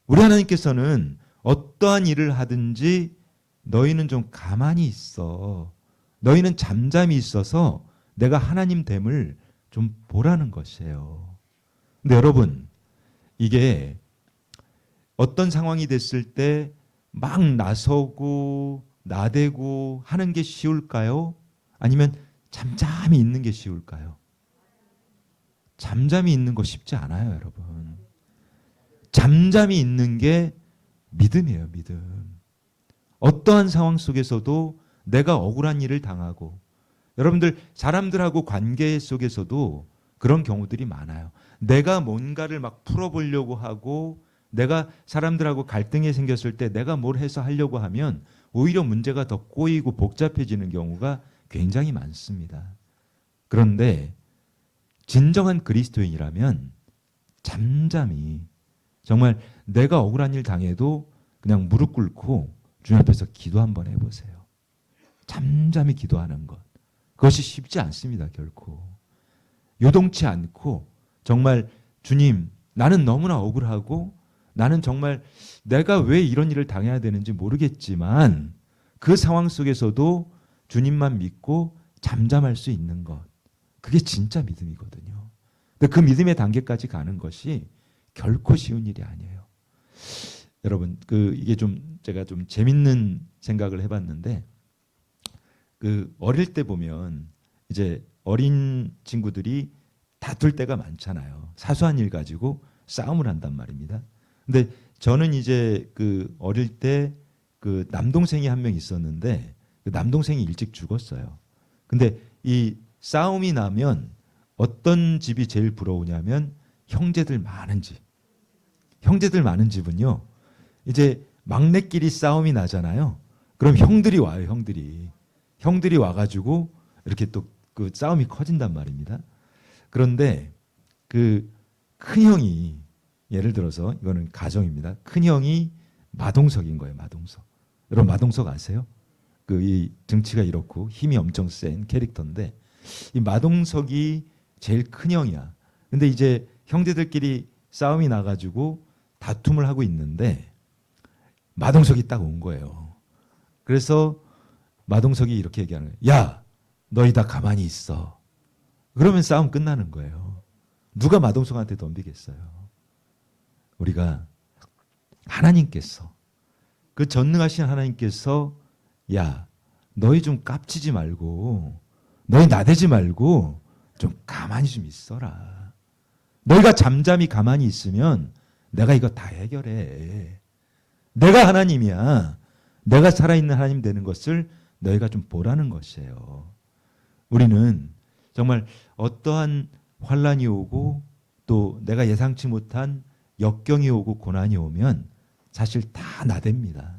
우리 하나님께서는 어떠한 일을 하든지 너희는 좀 가만히 있어. 너희는 잠잠히 있어서 내가 하나님 됨을 좀 보라는 것이에요. 근데 여러분, 이게 어떤 상황이 됐을 때 막 나서고 나대고 하는 게 쉬울까요? 아니면 잠잠히 있는 게 쉬울까요? 잠잠히 있는 거 쉽지 않아요, 여러분. 잠잠히 있는 게 믿음이에요, 믿음. 어떠한 상황 속에서도 내가 억울한 일을 당하고, 여러분들 사람들하고 관계 속에서도 그런 경우들이 많아요. 내가 뭔가를 막 풀어보려고 하고 내가 사람들하고 갈등이 생겼을 때 내가 뭘 해서 하려고 하면 오히려 문제가 더 꼬이고 복잡해지는 경우가 굉장히 많습니다. 그런데 진정한 그리스도인이라면 잠잠히 정말 내가 억울한 일 당해도 그냥 무릎 꿇고 주님 앞에서 기도 한번 해보세요. 잠잠히 기도하는 것. 그것이 쉽지 않습니다, 결코. 요동치 않고 정말 주님, 나는 너무나 억울하고 나는 정말 내가 왜 이런 일을 당해야 되는지 모르겠지만 그 상황 속에서도 주님만 믿고 잠잠할 수 있는 것. 그게 진짜 믿음이거든요. 근데 그 믿음의 단계까지 가는 것이 결코 쉬운 일이 아니에요. 여러분, 이게 좀 제가 좀 재밌는 생각을 해봤는데, 어릴 때 보면 이제 어린 친구들이 다툴 때가 많잖아요. 사소한 일 가지고 싸움을 한단 말입니다. 근데 저는 이제 어릴 때 남동생이 한 명 있었는데 그 남동생이 일찍 죽었어요. 근데 이 싸움이 나면 어떤 집이 제일 부러우냐면 형제들 많은 집. 형제들 많은 집은요, 이제 막내끼리 싸움이 나잖아요. 그럼 형들이 와요, 형들이. 형들이 와가지고 이렇게 또 그 싸움이 커진단 말입니다. 그런데 그 큰 형이, 예를 들어서 이거는 가정입니다. 큰 형이 마동석인 거예요, 마동석. 여러분 마동석 아세요? 이 등치가 이렇고 힘이 엄청 센 캐릭터인데 이 마동석이 제일 큰 형이야. 근데 이제 형제들끼리 싸움이 나가지고 다툼을 하고 있는데 마동석이 딱 온 거예요. 그래서 마동석이 이렇게 얘기하는 거예요. 야, 너희 다 가만히 있어. 그러면 싸움 끝나는 거예요. 누가 마동석한테 덤비겠어요? 우리가 하나님께서, 그 전능하신 하나님께서 야, 너희 좀 깝치지 말고 너희 나대지 말고 좀 가만히 좀 있어라. 너희가 잠잠히 가만히 있으면 내가 이거 다 해결해. 내가 하나님이야. 내가 살아있는 하나님 되는 것을 너희가 좀 보라는 것이에요. 우리는 정말 어떠한 환란이 오고 또 내가 예상치 못한 역경이 오고 고난이 오면 사실 다 나댑니다.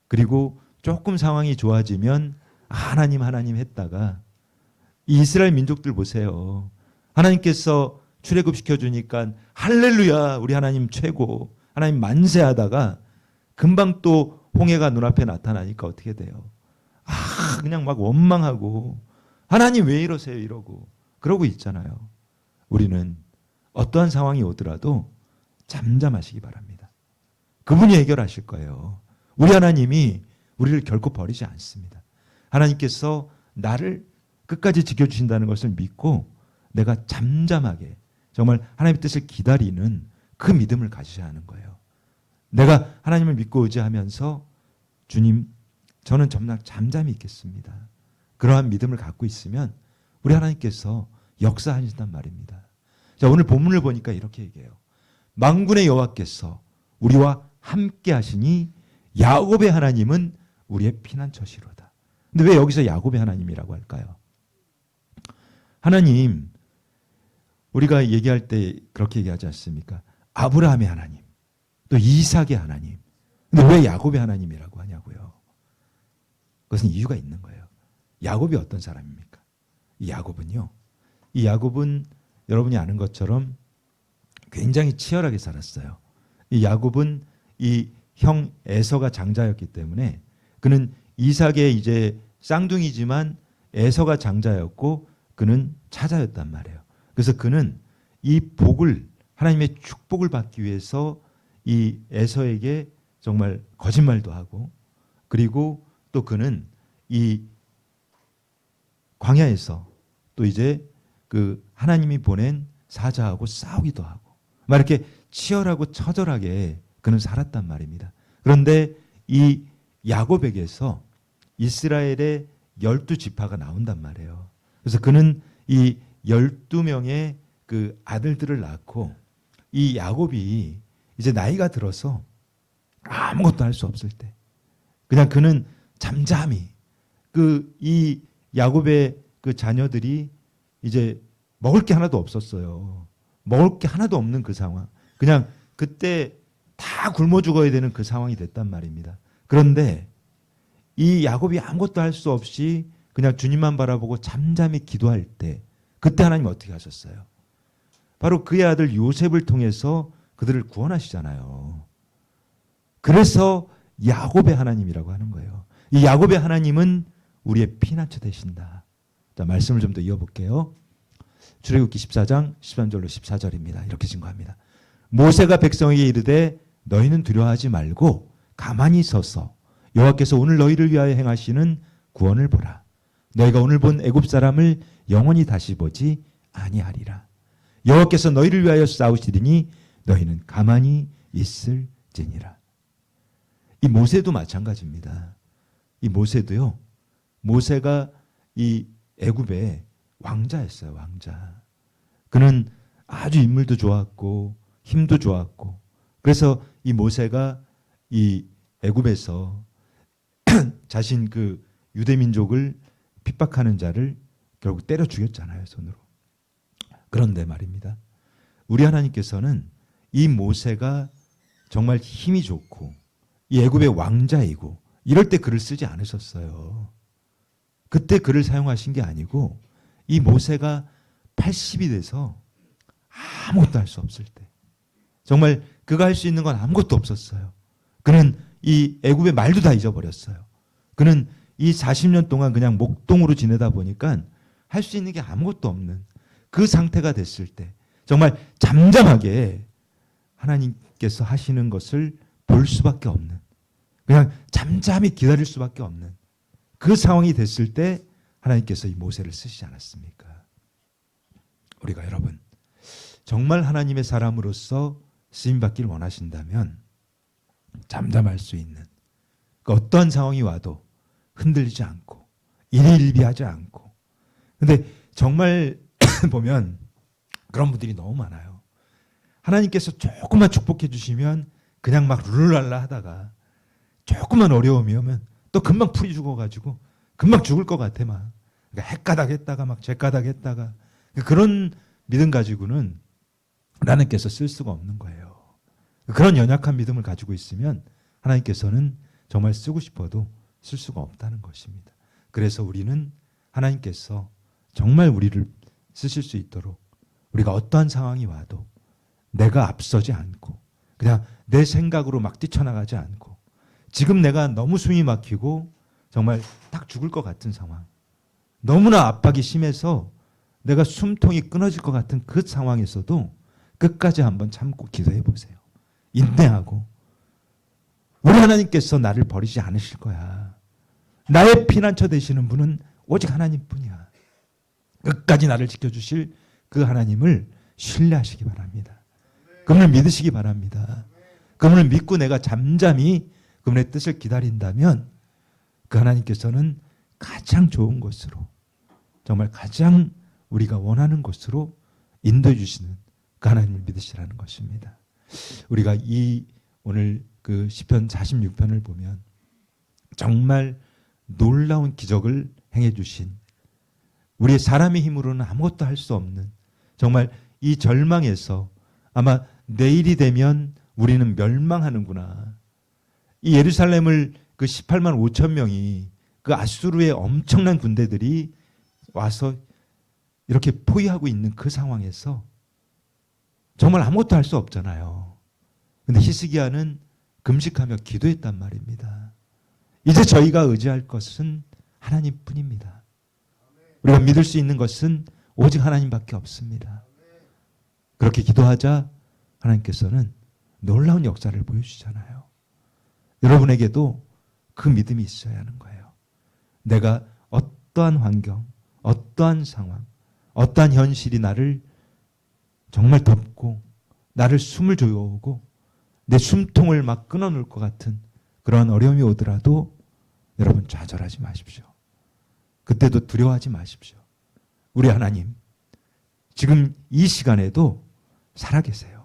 그리고 조금 상황이 좋아지면 하나님 했다가 이스라엘 민족들 보세요. 하나님께서 출애굽시켜 주니까 할렐루야, 우리 하나님 최고, 하나님 만세하다가 금방 또 홍해가 눈앞에 나타나니까 어떻게 돼요? 그냥 막 원망하고 하나님 왜 이러세요? 이러고 그러고 있잖아요. 우리는 어떠한 상황이 오더라도 잠잠하시기 바랍니다. 그분이 해결하실 거예요. 우리 하나님이 우리를 결코 버리지 않습니다. 하나님께서 나를 끝까지 지켜주신다는 것을 믿고 내가 잠잠하게 정말 하나님의 뜻을 기다리는 그 믿음을 가지셔야 하는 거예요. 내가 하나님을 믿고 의지하면서 주님, 저는 정말 잠잠히 있겠습니다. 그러한 믿음을 갖고 있으면 우리 하나님께서 역사하신단 말입니다. 자, 오늘 본문을 보니까 이렇게 얘기해요. 만군의 여호와께서 우리와 함께 하시니 야곱의 하나님은 우리의 피난처시로다. 근데 왜 여기서 야곱의 하나님이라고 할까요? 하나님, 우리가 얘기할 때 그렇게 얘기하지 않습니까? 아브라함의 하나님, 또 이삭의 하나님. 근데 왜 야곱의 하나님이라고 하냐고요? 그것은 이유가 있는 거예요. 야곱이 어떤 사람입니까? 이 야곱은 여러분이 아는 것처럼 굉장히 치열하게 살았어요. 이 야곱은 이 형 에서가 장자였기 때문에 그는 이삭의 이제 쌍둥이지만 에서가 장자였고 그는 차자였단 말이에요. 그래서 그는 이 복을, 하나님의 축복을 받기 위해서 이 에서에게 정말 거짓말도 하고, 그리고 또 그는 이 광야에서 또 이제 그 하나님이 보낸 사자하고 싸우기도 하고 막 이렇게 치열하고 처절하게 그는 살았단 말입니다. 그런데 이 야곱에게서 이스라엘의 12지파가 나온단 말이에요. 그래서 그는 이 12명의 그 아들들을 낳고 이 야곱이 이제 나이가 들어서 아무것도 할 수 없을 때 그냥 그는 잠잠히 그 이 야곱의 그 자녀들이 이제 먹을 게 하나도 없었어요. 먹을 게 하나도 없는 그 상황. 그냥 그때 다 굶어 죽어야 되는 그 상황이 됐단 말입니다. 그런데 이 야곱이 아무것도 할 수 없이 그냥 주님만 바라보고 잠잠히 기도할 때 그때 하나님 어떻게 하셨어요? 바로 그의 아들 요셉을 통해서 그들을 구원하시잖아요. 그래서 야곱의 하나님이라고 하는 거예요. 이 야곱의 하나님은 우리의 피난처 되신다. 자, 말씀을 좀 더 이어볼게요. 출애굽기 14장 13절로 14절입니다. 이렇게 증거합니다. 모세가 백성에게 이르되 너희는 두려워하지 말고 가만히 서서 여호와께서 오늘 너희를 위하여 행하시는 구원을 보라. 너희가 오늘 본 애굽 사람을 영원히 다시 보지 아니하리라. 여호와께서 너희를 위하여 싸우시리니 너희는 가만히 있을지니라. 이 모세도 마찬가지입니다. 이 모세도요. 모세가 이 애굽의 왕자였어요. 왕자. 그는 아주 인물도 좋았고 힘도 좋았고 그래서 이 모세가 이 애굽에서 자신 그 유대 민족을 핍박하는 자를 결국 때려 죽였잖아요. 손으로. 그런데 말입니다. 우리 하나님께서는 이 모세가 정말 힘이 좋고 이 애굽의 왕자이고 이럴 때 글을 쓰지 않으셨어요. 그때 글을 사용하신 게 아니고 이 모세가 80이 돼서 아무것도 할 수 없을 때 정말 그가 할 수 있는 건 아무것도 없었어요. 그는 이 애굽의 말도 다 잊어버렸어요. 그는 이 40년 동안 그냥 목동으로 지내다 보니까 할 수 있는 게 아무것도 없는 그 상태가 됐을 때 정말 잠잠하게 하나님께서 하시는 것을 볼 수밖에 없는 그냥 잠잠히 기다릴 수밖에 없는 그 상황이 됐을 때 하나님께서 이 모세를 쓰시지 않았습니까? 우리가 여러분 정말 하나님의 사람으로서 쓰임받기를 원하신다면 잠잠할 수 있는 그 어떠한 상황이 와도 흔들리지 않고 일희일비하지 않고 근데 정말 보면 그런 분들이 너무 많아요. 하나님께서 조금만 축복해 주시면 그냥 막 룰랄라 하다가 조금만 어려움이 오면 또 금방 풀이 죽어가지고 금방 죽을 것 같아 막. 그러니까 헷가닥 했다가 막 죄가닥 했다가 그런 믿음 가지고는 하나님께서 쓸 수가 없는 거예요. 그런 연약한 믿음을 가지고 있으면 하나님께서는 정말 쓰고 싶어도 쓸 수가 없다는 것입니다. 그래서 우리는 하나님께서 정말 우리를 쓰실 수 있도록 우리가 어떠한 상황이 와도 내가 앞서지 않고 그냥 내 생각으로 막 뛰쳐나가지 않고 지금 내가 너무 숨이 막히고 정말 딱 죽을 것 같은 상황 너무나 압박이 심해서 내가 숨통이 끊어질 것 같은 그 상황에서도 끝까지 한번 참고 기도해 보세요. 인내하고 우리 하나님께서 나를 버리지 않으실 거야. 나의 피난처 되시는 분은 오직 하나님뿐이야. 끝까지 나를 지켜주실 그 하나님을 신뢰하시기 바랍니다. 그분을 믿으시기 바랍니다. 그분을 믿고 내가 잠잠히 그분의 뜻을 기다린다면 그 하나님께서는 가장 좋은 것으로 정말 가장 우리가 원하는 것으로 인도해 주시는 그 하나님을 믿으시라는 것입니다. 우리가 이 오늘 그 시편 46편을 보면 정말 놀라운 기적을 행해 주신 우리의 사람의 힘으로는 아무것도 할 수 없는 정말 이 절망에서 아마 내일이 되면 우리는 멸망하는구나. 이 예루살렘을 그 18만 5천 명이 그 아수르의 엄청난 군대들이 와서 이렇게 포위하고 있는 그 상황에서 정말 아무것도 할 수 없잖아요. 근데 히스기야는 금식하며 기도했단 말입니다. 이제 저희가 의지할 것은 하나님뿐입니다. 우리가 믿을 수 있는 것은 오직 하나님밖에 없습니다. 그렇게 기도하자 하나님께서는 놀라운 역사를 보여주잖아요. 여러분에게도 그 믿음이 있어야 하는 거예요. 내가 어떠한 환경, 어떠한 상황, 어떠한 현실이 나를 정말 덮고 나를 숨을 조여오고 내 숨통을 막 끊어놓을 것 같은 그러한 어려움이 오더라도 여러분 좌절하지 마십시오. 그때도 두려워하지 마십시오. 우리 하나님 지금 이 시간에도 살아계세요.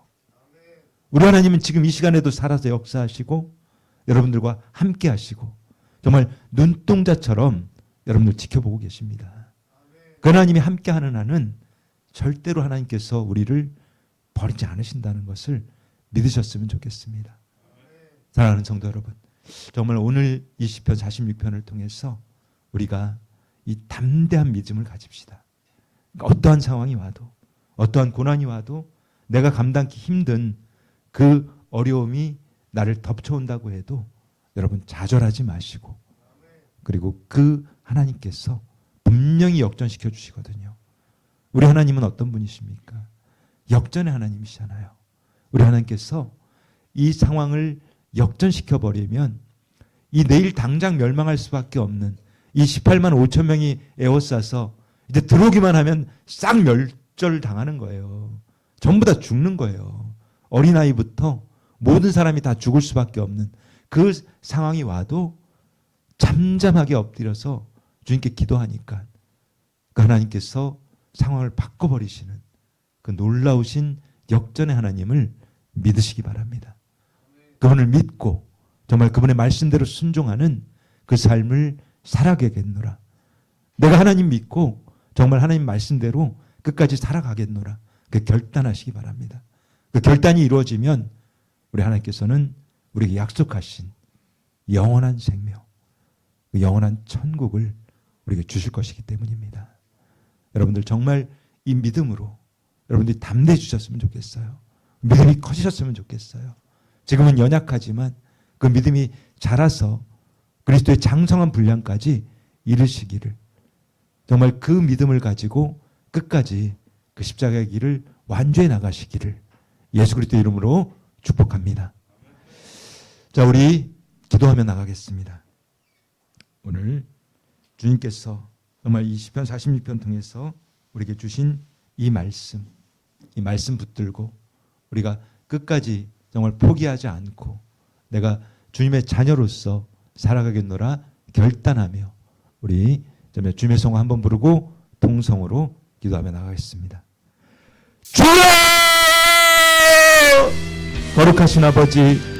우리 하나님은 지금 이 시간에도 살아서 역사하시고 여러분들과 함께 하시고 정말 눈동자처럼 여러분들 지켜보고 계십니다. 그 하나님이 함께하는 한은 절대로 하나님께서 우리를 버리지 않으신다는 것을 믿으셨으면 좋겠습니다. 사랑하는 성도 여러분, 정말 오늘 이 시편 46편을 통해서 우리가 이 담대한 믿음을 가집시다. 그러니까 어떠한 상황이 와도 어떠한 고난이 와도 내가 감당하기 힘든 그 어려움이 나를 덮쳐온다고 해도 여러분 좌절하지 마시고 그리고 그 하나님께서 분명히 역전시켜 주시거든요. 우리 하나님은 어떤 분이십니까? 역전의 하나님이시잖아요. 우리 하나님께서 이 상황을 역전시켜 버리면 이 내일 당장 멸망할 수밖에 없는 이 18만 5천 명이 에워싸서 이제 들어오기만 하면 싹 멸절당하는 거예요. 전부 다 죽는 거예요. 어린아이부터 모든 사람이 다 죽을 수밖에 없는 그 상황이 와도 잠잠하게 엎드려서 주님께 기도하니까 그 하나님께서 상황을 바꿔버리시는 그 놀라우신 역전의 하나님을 믿으시기 바랍니다. 그분을 믿고 정말 그분의 말씀대로 순종하는 그 삶을 살아가겠노라. 내가 하나님 믿고 정말 하나님 말씀대로 끝까지 살아가겠노라. 그 결단하시기 바랍니다. 그 결단이 이루어지면 우리 하나님께서는 우리에게 약속하신 영원한 생명, 그 영원한 천국을 우리에게 주실 것이기 때문입니다. 여러분들 정말 이 믿음으로 여러분들이 담대해 주셨으면 좋겠어요. 믿음이 커지셨으면 좋겠어요. 지금은 연약하지만 그 믿음이 자라서 그리스도의 장성한 분량까지 이르시기를 정말 그 믿음을 가지고 끝까지 그 십자가의 길을 완주해 나가시기를 예수 그리스도 이름으로 축복합니다. 자, 우리 기도하며 나가겠습니다. 오늘 주님께서 정말 이 시편 46편 통해서 우리에게 주신 이 말씀 붙들고 우리가 끝까지 정말 포기하지 않고 내가 주님의 자녀로서 살아가겠노라 결단하며 우리 주님의 성호 한번 부르고 통성으로 기도하며 나가겠습니다. 주여! 거룩하신 아버지